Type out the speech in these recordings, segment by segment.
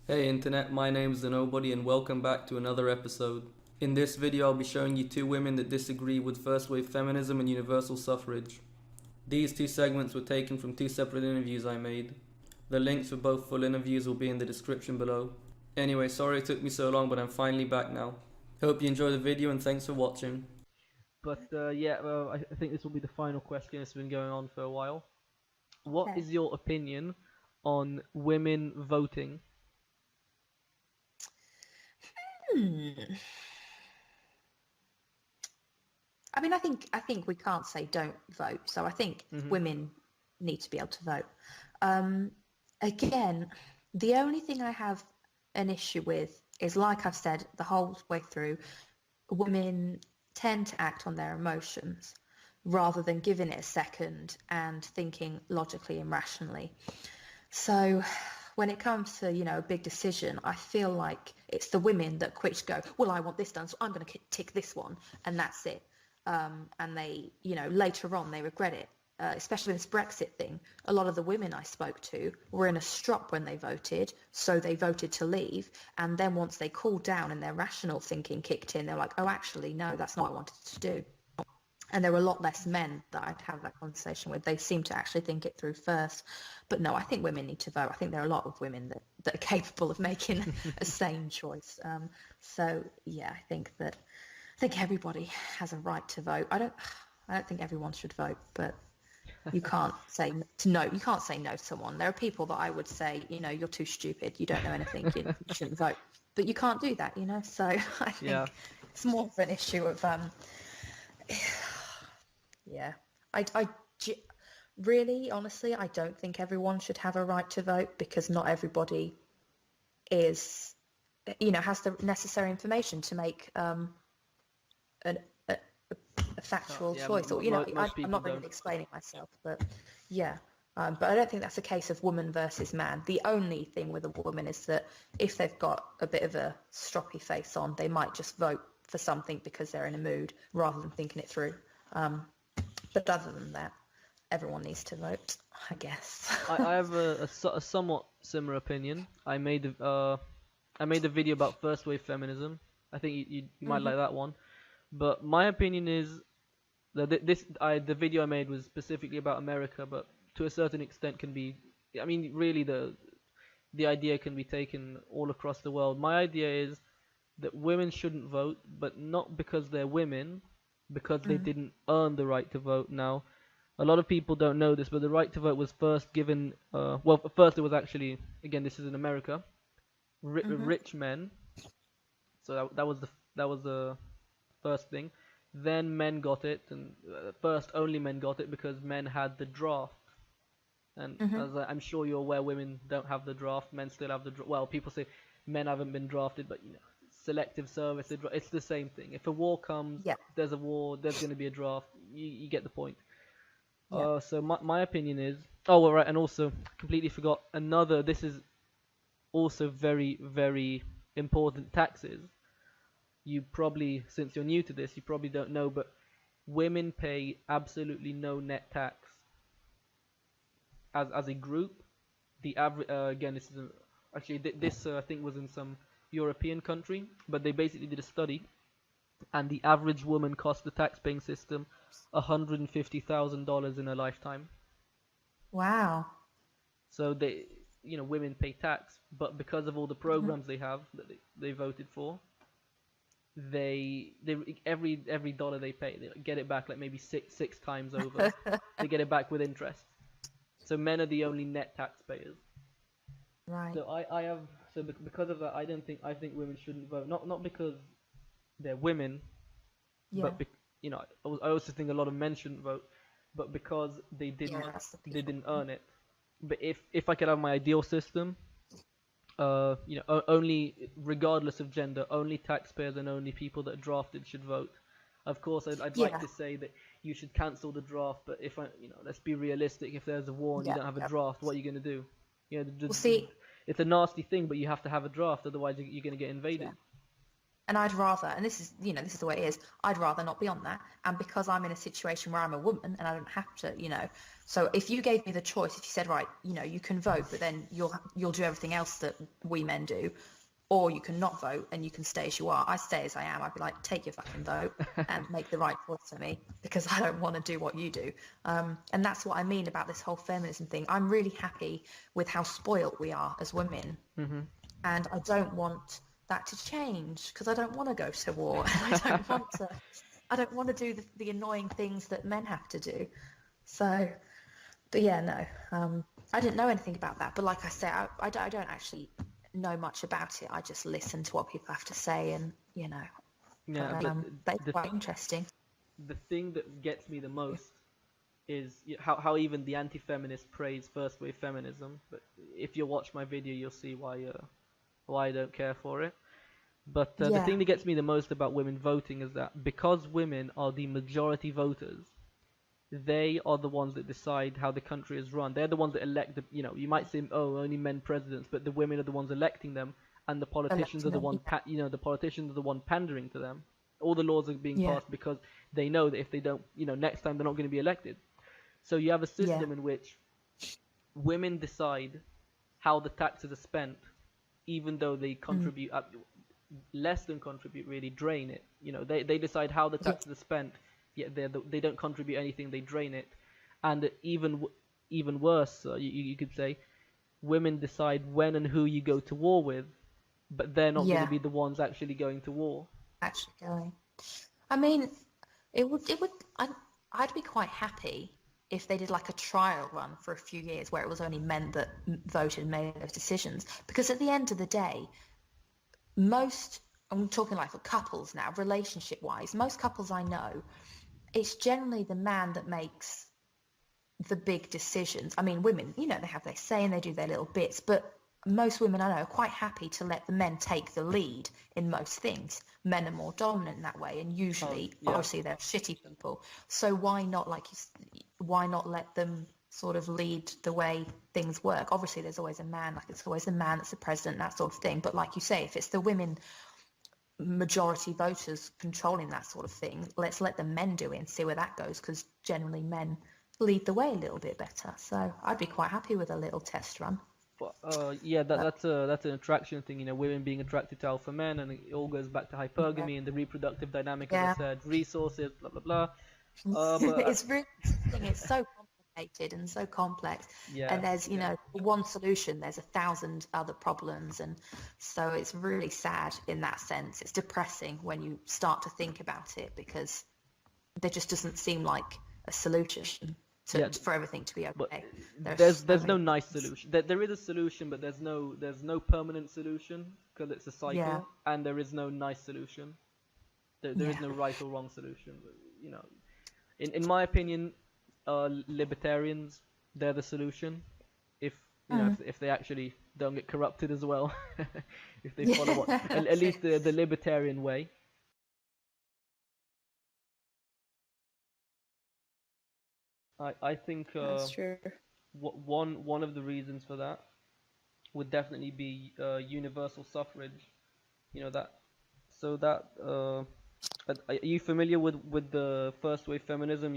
Hey internet, my name is the Nobody and welcome back to another episode. In this video I'll be showing you two women that disagree with first wave feminism and universal suffrage. These two segments were taken from two separate interviews I made. The links for both full interviews will be in the description below. Anyway, sorry it took me so long but I'm finally back now. Hope you enjoy the video and thanks for watching. I think this will be the final question. It's been going on for a while. What Okay. is your opinion on women voting? Hmm. I mean, I think we can't say don't vote. So I think Hmm. women need to be able to vote. Um, Again, the only thing I have an issue with is, like I've said the whole way through, women tend to act on their emotions rather than giving it a second and thinking logically and rationally. So when it comes to, a big decision, I feel like it's the women that quick to go, well, I want this done, so I'm going to tick this one, and that's it. And they, later on they regret it. Especially this Brexit thing. A lot of the women I spoke to were in a strop when they voted, so they voted to leave. And then once they cooled down and their rational thinking kicked in, they're like, oh, actually, no, that's not what I wanted to do. And there were a lot less men that I'd have that conversation with. They seem to actually think it through first. But no, I think women need to vote. I think there are a lot of women that are capable of making a sane choice. So yeah, I think everybody has a right to vote. I don't think everyone should vote, but you can't say no. You can't say no to someone. There are people that I would say, you're too stupid. You don't know anything. You shouldn't vote. But you can't do that, So I Yeah. think it's more of an issue of yeah. I really, honestly, I don't think everyone should have a right to vote because not everybody is, has the necessary information to make an, a factual Yeah. choice. Or, Most I'm people not really don't. explaining myself, but yeah. But I don't think that's a case of woman versus man. The only thing with a woman is that if they've got a bit of a stroppy face on, they might just vote for something because they're in a mood rather than thinking it through. Um, but other than that, everyone needs to vote, I guess. I have a somewhat similar opinion. I made a video about first wave feminism. I think you might Hmm. like that one. But my opinion is that the video I made was specifically about America, but to a certain extent can be. I mean, really, the idea can be taken all across the world. My idea is that women shouldn't vote, but not because they're women, because they Mm. didn't earn the right to vote. Now, a lot of people don't know this, but the right to vote was first given. Well, first it was actually, again, this is in America, Hmm. rich men. So that was the first thing. Then men got it, and first only men got it because men had the draft. And Hmm. I'm sure you're aware, women don't have the draft. Men still have the draft. Well, people say men haven't been drafted, but selective service. It's the same thing. If a war comes, Yeah, there's a war. There's going to be a draft. You get the point. yeah. So my opinion is. Oh, well, right, and also completely forgot another. This is also very very important. Taxes. You probably, since you're new to this, you probably don't know, but women pay absolutely no net tax as a group. The average, again, this is actually this I think was in some European country, but they basically did a study, and the average woman cost the tax-paying system $150,000 in a lifetime. Wow. So women pay tax, but because of all the Hmm. programs they have that they voted for, they every dollar they pay, they get it back like maybe six times over. They get it back with interest. So men are the only net taxpayers. Right. So I have so because of that, I think women shouldn't vote. Not because they're women, Yeah. but I also think a lot of men shouldn't vote, but because Yeah, that's the they people. didn't earn it. But if I could have my ideal system, only, regardless of gender, only taxpayers and only people that are drafted should vote. Of course, I'd like Yeah. to say that you should cancel the draft, but let's be realistic. If there's a war and you Yeah. don't have a Yeah. draft, what are you going to do? Well, see, It's a nasty thing, but you have to have a draft, otherwise you're going to get yeah. invaded. And I'd rather, and this is, this is the way it is, I'd rather not be on that. And because I'm in a situation where I'm a woman and I don't have to, so if you gave me the choice, if you said, right, you can vote, but then you'll do everything else that we men do, or you can not vote and you can stay as you are. I stay as I am. I'd be like, take your fucking vote and make the right choice for me, because I don't want to do what you do. And that's what I mean about this whole feminism thing. I'm really happy with how spoiled we are as women. Mm-hmm. And I don't want that to change, because I don't want to go to war. And I don't want to do the annoying things that men have to do. So, but yeah, no, I didn't know anything about that. But like I said, I don't actually know much about it. I just listen to what people have to say, and Yeah, but it's quite interesting. the thing that gets me the most is how even the anti-feminists praise first wave feminism. But if you watch my video, you'll see why I don't care for it. But the Yeah, thing that gets me the most about women voting is that because women are the majority voters, they are the ones that decide how the country is run. They're the ones that elect the, you might say, oh, only men presidents, but the women are the ones electing them, and the politicians are electing the them. one, the politicians are the one pandering to them. All the laws are being Yeah, passed because they know that if they don't, next time they're not going to be elected. So you have a yeah, system in which women decide how the taxes are spent, even though they mm, contribute less than contribute, really drain it. They decide how the yeah, taxes are spent, yet they don't contribute anything, they drain it. And even worse, you could say, women decide when and who you go to war with, but they're not going to yeah. be the ones actually going to war. Actually going. I mean, it would. I'd be quite happy if they did like a trial run for a few years where it was only men that voted and made those decisions. Because at the end of the day, I'm talking like for couples now, relationship wise, most couples I know, it's generally the man that makes the big decisions. I mean, women, they have their say and they do their little bits, but most women I know are quite happy to let the men take the lead in most things. Men are more dominant in that way, and Oh, usually, yeah. obviously, they're shitty people. So why not, why not let them sort of lead the way things work? Obviously, there's always a man, like it's always the man that's the president, that sort of thing. But like you say, if it's the women majority voters controlling that sort of thing, let's let the men do it and see where that goes, because generally men lead the way a little bit better. So I'd be quite happy with a little test run. But yeah, But that's an attraction thing, women being attracted to alpha men, and it all goes back to yeah, hypergamy and the reproductive dynamic, as I yeah. said, resources, blah blah blah. But It's really interesting. It's so complicated and so complex, yeah, and there's one solution, there's 1,000 other problems, and so it's really sad in that sense. It's depressing when you start to think about it, because there just doesn't seem like a solution yeah. for everything to be But okay. There's so there's no many nice things. solution. There is a solution, but there's no permanent solution, because it's a Yeah, cycle, and there is no nice solution. There is yeah. no right or wrong solution. In my opinion, libertarians, they're the solution. If Mm. if they actually don't get corrupted as well, if they follow what Yeah, at true. least the libertarian way. I think That's true. one of the reasons for that would definitely be universal suffrage. That so that are you familiar with the first wave feminism?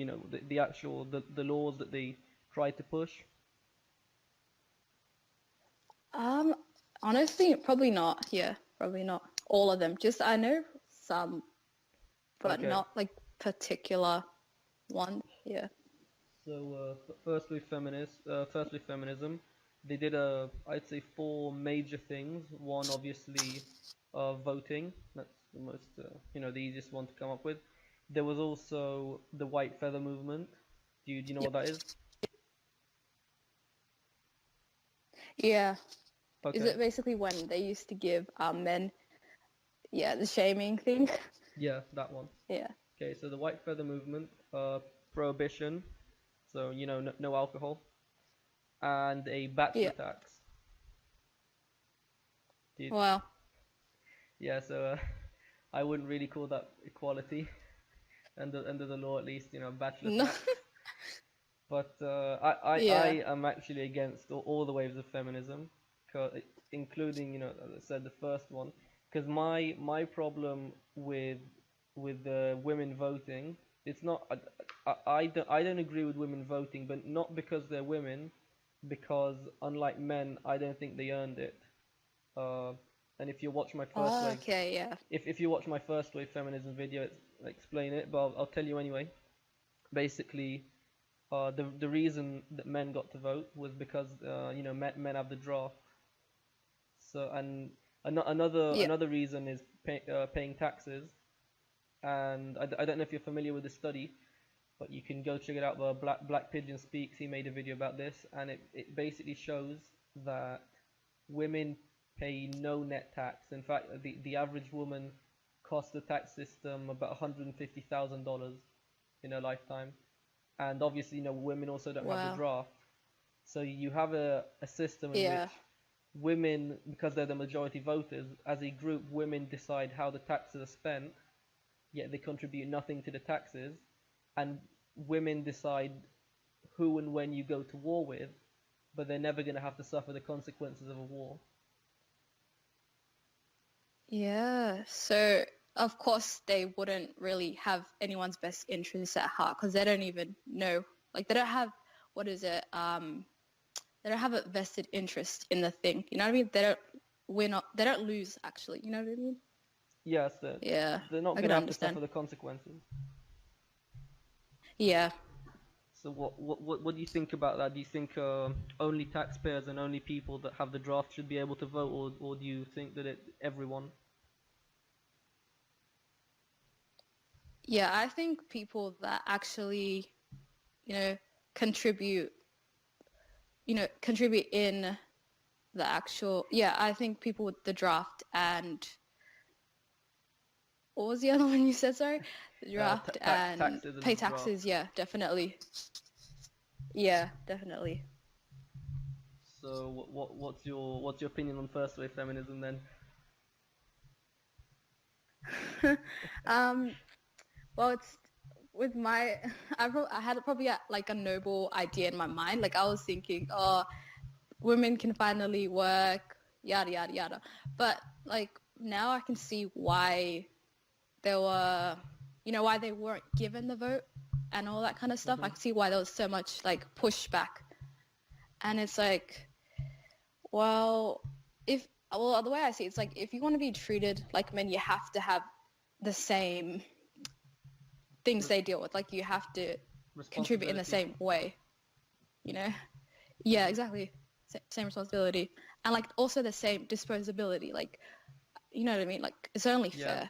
The actual the laws that they tried to push. Um, Honestly, probably not. Yeah, probably not all of them. Just I know some, but Okay. not like particular ones. Yeah. So first wave feminism, they did I'd say four major things. One, obviously, voting. That's the most the easiest one to come up with. There was also the white feather movement. Do you know Yeah. what that is? Yeah. Is Okay. it basically when they used to give men, yeah, the shaming thing? Yeah, that one. Yeah. Okay, so the white feather movement, prohibition, so no alcohol, and a bachelor Yeah. tax. Did Wow. Yeah, so I wouldn't really call that equality under the law, at least, bachelor No. tax. But I Yeah. am actually against all the waves of feminism, including, as I said, the first one. Because my problem with women voting, it's not I don't agree with women voting, but not because they're women, because unlike men, I don't think they earned it. Uh, and if you watch my first Oh, wave, okay, yeah. if you watch my first wave feminism video, I explain it, but I'll tell you anyway. Basically, the reason that men got to vote was because men have the draft. So and Yeah. another reason is paying taxes. And I don't know if you're familiar with the study, but you can go check it out. The Black Pigeon Speaks. He made a video about this, and it basically shows that women pay no net tax. In fact, the average woman costs the tax system about $150,000 in her lifetime. And obviously, women also don't have the Wow. draft. So you have a system in Yeah. which women, because they're the majority voters, as a group, women decide how the taxes are spent, yet they contribute nothing to the taxes, and women decide who and when you go to war with, but they're never going to have to suffer the consequences of a war. Yeah. So of course they wouldn't really have anyone's best interests at heart because they don't even know. Like they don't have what is it? They don't have a vested interest in the thing. You know what I mean? They don't win. They don't lose actually. You know what I mean? Yes, Yeah. they're not I going can to have to understand. suffer the consequences. Yeah. So what do you think about that? Do you think only taxpayers and only people that have the draft should be able to vote, or do you think that everyone? Yeah. I think people that actually, you know, contribute, contribute in the actual. Yeah. I think people with the draft and what was the other one you said? Sorry, the draft and Taxes pay and draft. taxes. Yeah, definitely. Yeah, definitely. So what's your opinion on first wave feminism then? um, well, it's with my, I had probably like a noble idea in my mind. Like I was thinking, oh, women can finally work, yada yada yada. But like now I can see why there were, why they weren't given the vote and all that kind of stuff. I Hmm. can see why there was so much like pushback, and it's like, well, the way I see it, it's like if you want to be treated like men, you have to have the same things they deal with. Like you have to contribute in the Responsibility. same way, you know? Yeah, exactly. Same responsibility. And like also the same disposability. Like, you know what I mean? Like it's only Yeah. fair.